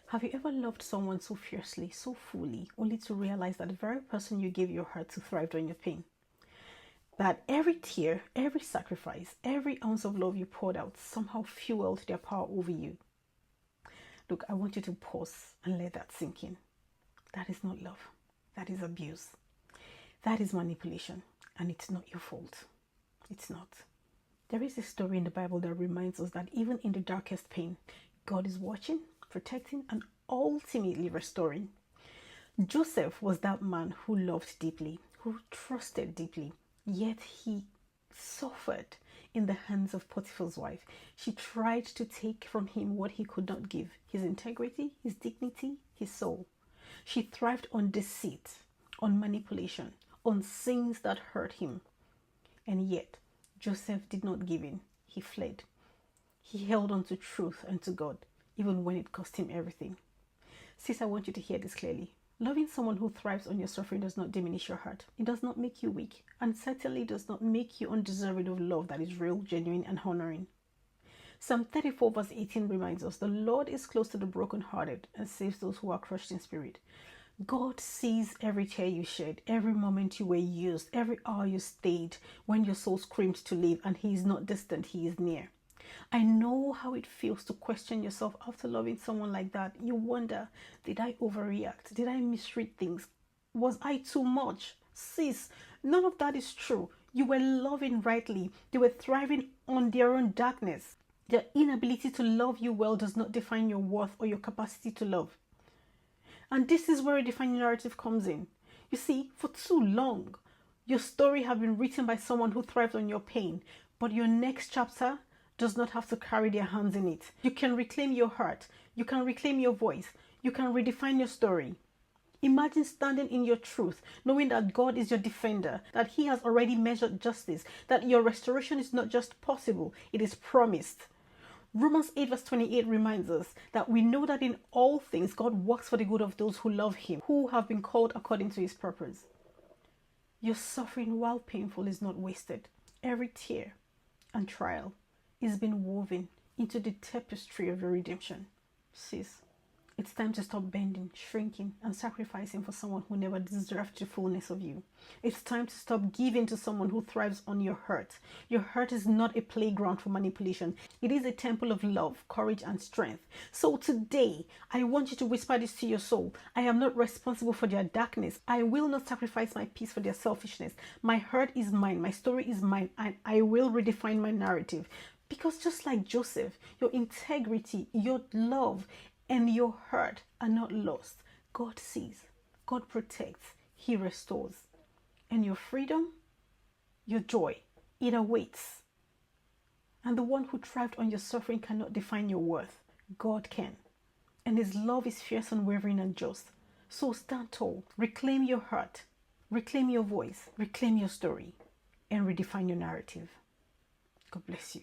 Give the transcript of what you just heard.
Have you ever loved someone so fiercely, so fully, only to realize that the very person you gave your heart to thrived on your pain? That every tear, every sacrifice, every ounce of love you poured out somehow fueled their power over you. Look, I want you to pause and let that sink in. That is not love. That is abuse. That is manipulation. And it's not your fault. It's not. There is a story in the Bible that reminds us that even in the darkest pain, God is watching, protecting, and ultimately restoring. Joseph was that man who loved deeply, who trusted deeply, yet he suffered in the hands of Potiphar's wife. She tried to take from him what he could not give: his integrity, his dignity, his soul. She thrived on deceit, on manipulation, on sins that hurt him. And yet, Joseph did not give in. He fled. He held on to truth and to God, even when it cost him everything. Sis, I want you to hear this clearly. Loving someone who thrives on your suffering does not diminish your heart. It does not make you weak, and certainly does not make you undeserving of love that is real, genuine, and honoring. Psalm 34 verse 18 reminds us, the Lord is close to the brokenhearted and saves those who are crushed in spirit. God sees every tear you shed, every moment you were used, every hour you stayed when your soul screamed to leave, and He is not distant, He is near. I know how it feels to question yourself after loving someone like that. You wonder, did I overreact? Did I misread things? Was I too much? Sis, none of that is true. You were loving rightly. They were thriving on their own darkness. Their inability to love you well does not define your worth or your capacity to love. And this is where a defining narrative comes in. You see, for too long, your story has been written by someone who thrived on your pain, but your next chapter does not have to carry their hands in it. You can reclaim your heart. You can reclaim your voice. You can redefine your story. Imagine standing in your truth, knowing that God is your defender, that He has already measured justice, that your restoration is not just possible, it is promised. Romans 8 verse 28 reminds us that we know that in all things God works for the good of those who love Him, who have been called according to His purpose. Your suffering, while painful, is not wasted. Every tear and trial is being woven into the tapestry of your redemption. Sis, it's time to stop bending, shrinking, and sacrificing for someone who never deserved the fullness of you. It's time to stop giving to someone who thrives on your hurt. Your hurt is not a playground for manipulation. It is a temple of love, courage, and strength. So today, I want you to whisper this to your soul. I am not responsible for their darkness. I will not sacrifice my peace for their selfishness. My hurt is mine. My story is mine. And I will redefine my narrative. Because just like Joseph, your integrity, your love, and your hurt are not lost. God sees, God protects, He restores. And your freedom, your joy, it awaits. And the one who thrived on your suffering cannot define your worth. God can. And His love is fierce, unwavering, and just. So stand tall, reclaim your heart, reclaim your voice, reclaim your story, and redefine your narrative. God bless you.